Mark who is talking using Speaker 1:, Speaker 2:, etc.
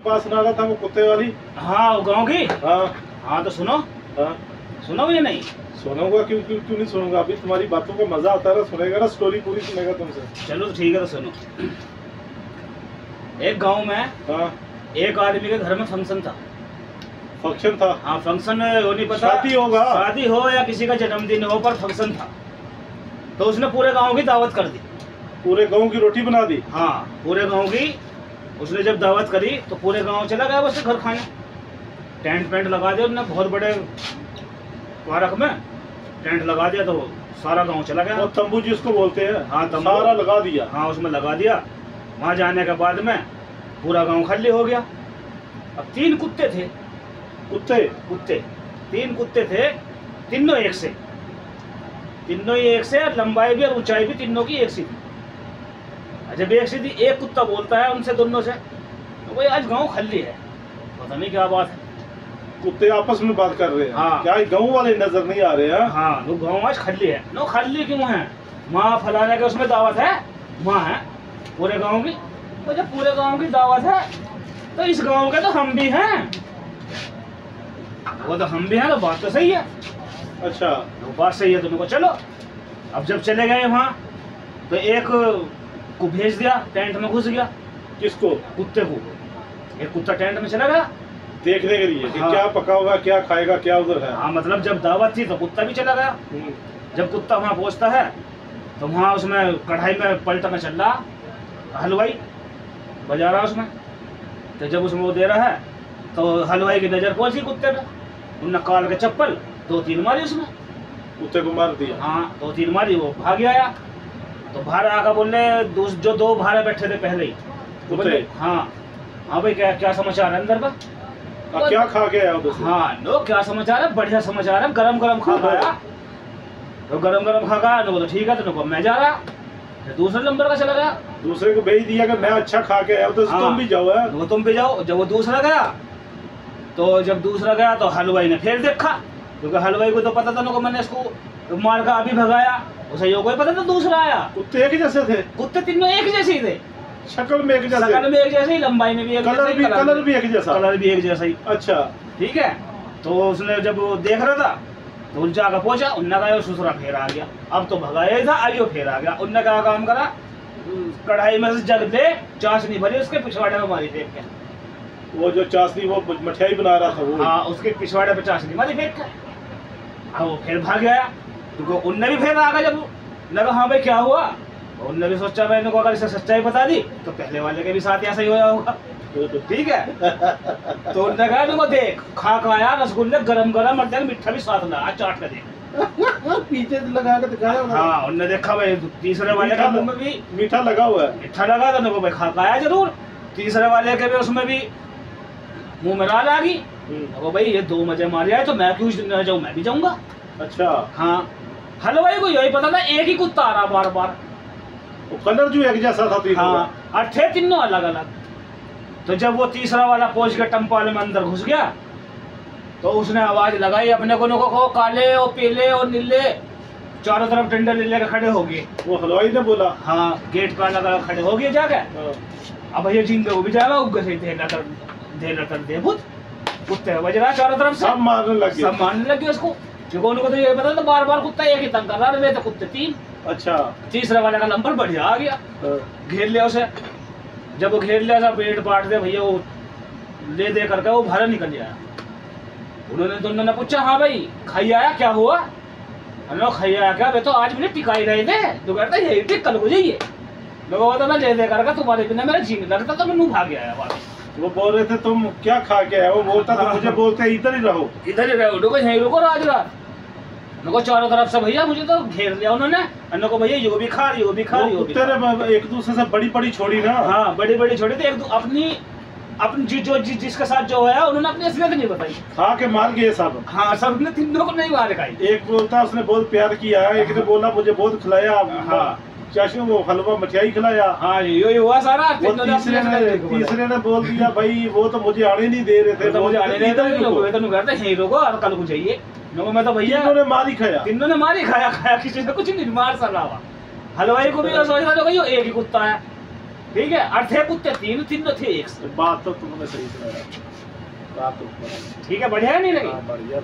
Speaker 1: पास सुना रहा था वो कुत्ते वाली।
Speaker 2: हाँ वो गाँव की।
Speaker 1: हाँ
Speaker 2: हाँ तो सुनो।
Speaker 1: हाँ
Speaker 2: सुनोगे नहीं?
Speaker 1: सुनूंगा, क्यों क्यों क्यों नहीं सुनूंगा। अभी तुम्हारी बातों का मजा आता है, सुनेगा ना, स्टोरी पूरी सुनेगा तुमसे।
Speaker 2: चलो तो ठीक है, तो सुनो। एक गांव में
Speaker 1: हाँ
Speaker 2: एक आदमी के घर में फंक्शन था।
Speaker 1: फंक्शन था?
Speaker 2: हाँ फंक्शन हो, नहीं पता
Speaker 1: शादी होगा,
Speaker 2: शादी हो या किसी का जन्मदिन हो, पर फंक्शन था। तो उसने पूरे गांव की दावत कर दी।
Speaker 1: पूरे गांव की रोटी बना दी?
Speaker 2: हाँ पूरे गांव की। उसने जब दावत करी तो पूरे गांव चला गया बस घर खाने। टेंट पेंट लगा दिया उसने, बहुत बड़े पार्क में टेंट लगा दिया, तो सारा गांव चला गया।
Speaker 1: और तंबू जिसको बोलते हैं,
Speaker 2: हाँ तंबू
Speaker 1: सारा लगा दिया।
Speaker 2: हाँ उसमें लगा दिया। वहाँ जाने के बाद में पूरा गांव खाली हो गया। अब 3 कुत्ते थे।
Speaker 1: कुत्ते
Speaker 2: 3 कुत्ते थे, तीनों एक से। तीनों ही एक से, लंबाई भी और ऊंचाई भी तीनों की एक सी थी। जब एक सी थी, एक कुत्ता बोलता है उनसे दोनों से, तो भाई आज गांव खाली है, पता नहीं क्या बात है।
Speaker 1: कुत्ते आपस में बात कर रहे हैं।
Speaker 2: हाँ।
Speaker 1: क्या गांव वाले नजर नहीं आ रहे हैं?
Speaker 2: हाँ वो गांव आज खाली है। नो खाली क्यों है? माँ फलाने के उसमें दावत है, माँ है पूरे गांव की। तो जब पूरे गांव की दावत है तो इस गांव के तो हम भी हैं। वो तो हम भी हैं, तो बात तो सही है।
Speaker 1: अच्छा
Speaker 2: वो बात सही है तुमको। चलो अब जब चले गए वहाँ, तो एक को भेज दिया, टेंट में घुस गया।
Speaker 1: किसको?
Speaker 2: कुत्ते को। एक कुत्ता टेंट में चला गया
Speaker 1: देखने के लिए कि
Speaker 2: हाँ।
Speaker 1: क्या पका होगा, क्या खाएगा, क्या उधर है।
Speaker 2: हाँ मतलब जब दावत थी तो कुत्ता भी चला गया। जब कुत्ता वहाँ पहुँचता है तो वहाँ उसमें कढ़ाई में पलटना चल रहा, हलवाई बजा रहा उसमें। तो जब उसमें वो दे रहा है तो हलवाई की नज़र पहुँची कुत्ते पे। उनने काल के चप्पल 2-3 मारी उसमें।
Speaker 1: कुत्ते को मार दिया?
Speaker 2: हाँ 2-3 मारी, वो भाग आया। तो बाहर आकर बोले, जो 2 भारे बैठे थे पहले ही, तो बोले हाँ हाँ भाई क्या क्या समाचार है अंदर का?
Speaker 1: क्या खा के आया उधर से?
Speaker 2: हाँ नो क्या समाचार है? बढ़िया समाचार है, गरम गरम खा आया। तो गरम गरम खा गया, तो ठीक है, तो मैं जा रहा। फिर दूसरे नंबर का चला गया।
Speaker 1: दूसरे को भेज दिया कि मैं अच्छा खा के आया, तो
Speaker 2: हाँ,
Speaker 1: तुम भी जाओ है?
Speaker 2: वो तुम भी जाओ। जब वो दूसरा गया, तो जब दूसरा गया तो हलवाई ने फिर देखा, क्योंकि हलवाई को तो पता था ना, मैंने इसको मार का अभी भगाया। उसे यो कोई पता था दूसरा आया।
Speaker 1: कुत्ते एक जैसे थे?
Speaker 2: कुत्ते तीनों एक जैसे ही थे,
Speaker 1: शक्ल में एक जैसे,
Speaker 2: शक्ल में एक जैसे ही, लंबाई में भी एक जैसे ही,
Speaker 1: कलर भी एक जैसा,
Speaker 2: कलर भी एक जैसा ही।
Speaker 1: अच्छा
Speaker 2: ठीक है। तो उसने जब वो देख रहा था तो उन जाकर पहुंचा, उनने कहा ससुरा फिर आ गया, अब तो भगाया ही था, आइयो फिर आ गया। उनने क्या काम करा, कढ़ाई में से जग ले चाशनी भरी, उसके पिछवाड़े में मारी फेंक के।
Speaker 1: वो जो चाशनी वो मठियाई बना रहा था वो?
Speaker 2: हाँ उसके पिछवाड़े पे चाशनी मारी फेंक के। अब वो फिर भाग गया, क्योंकि उनने भी फिर आ गया। जब लगा हाँ भाई क्या हुआ, उनने भी सोचा मैंने को अगर इसे सच्चाई बता दी तो पहले वाले के भी साथ ऐसा ही होया होगा। ठीक है। तो उनने कहा देखो देख खा खाया रसगुल्ले गरम गरम, और देख मीठा भी साथ लगा, चाट के देख।
Speaker 1: पीछे लगा के दिखाया।
Speaker 2: हाँ उनने देखा भाई तीसरे वाले का मुंह में भी
Speaker 1: मीठा लगा हुआ है।
Speaker 2: मीठा लगा तो देखो भाई खा खाया जरूर। तीसरे वाले के भी उसमें भी मुंह में राल आ गई। वो भाई ये 2 मजे मार जाए तो मैं क्यों न जाऊँ, मैं भी जाऊंगा।
Speaker 1: अच्छा
Speaker 2: हाँ हलवाई को यही पता था एक ही कुत्ता आ रहा बार बार,
Speaker 1: वो कलर जो एक जैसा था तीनों का।
Speaker 2: हाँ और थे तीनों अलग अलग। तो जब वो तीसरा वाला पहुंच के टम्पाले में अंदर घुस गया, तो उसने आवाज लगाई अपने को काले और पीले और नीले चारों तरफ डंडे ले लेकर खड़े हो गए।
Speaker 1: वो हलवाई ने बोला?
Speaker 2: हाँ गेट पर अलग अलग खड़े हो गए जाके। अब ये जिंदे वो भी जाएगा उग से दे भूत कुत्ते बज रहा चारों तरफ से,
Speaker 1: सब मारने लगे
Speaker 2: उसको, क्योंकि उनको तो ये पता था बार बार कुत्ता एक ही तंग कर रहा है। तो कुत्ते 3। अच्छा तीसरे वाले का नंबर बढ़िया आ गया, घेर लिया उसे। जब वो घेर लिया था पेट पाट दे भैया, वो ले दे करके वो बाहर निकल गया। उन्होंने दोनों ने पूछा हाँ भाई खाई आया क्या हुआ? हम लोग खाई आया क्या? वे तो आज मुझे टिकाई रहे थे, तो कहता यही टिक कल हो जाइए। लोगों तो मैं ले दे करके तुम्हारे बिना मेरा जीने लगता तो मैं मुँह भाग गया वापस।
Speaker 1: वो बोल रहे थे तुम क्या खा के आए? वो बोलता था मुझे बोलते इधर ही रहो,
Speaker 2: इधर ही रहो, यहीं रुको राज रात। उनको चारों तरफ से भैया मुझे तो घेर लिया उन्होंने। उनको भैया यो भी खा यो भी खा यो भी खा।
Speaker 1: तेरे एक दूसरे से बड़ी बड़ी छोड़ी ना? हाँ
Speaker 2: बड़ी बड़ी छोड़ी थी। अपनी जिसके साथ जो है उन्होंने अपनी असलियत नहीं बताई, खा
Speaker 1: के मार गए सब।
Speaker 2: हाँ सबने तीनों को नहीं मार खाई।
Speaker 1: एक बोलता उसने बहुत प्यार किया, एक ने बोला मुझे बहुत खिलाया। हाँ चाची वो हलवा मठियाई खिलाया। हाँ
Speaker 2: ये हुआ सारा।
Speaker 1: तीसरे ने बोल दिया भाई वो तो मुझे आने नहीं दे रहे थे,
Speaker 2: तो मुझे आने नहीं दे रहे थे, और कल को चाहिए। मैं तो भैया
Speaker 1: तीनों ने मार ही खाया,
Speaker 2: तीनों ने मार ही खाया, किसी ने कुछ नहीं मार सका। हलवाई को भी सोच रहा था भाई एक ही कुत्ता है, ठीक है, और थे कुत्ते तीन, तीनों थे एक से।
Speaker 1: बात तो तुमने सही सुनाया, बात तो
Speaker 2: ठीक है, बढ़िया नहीं लगी?
Speaker 1: बढ़िया।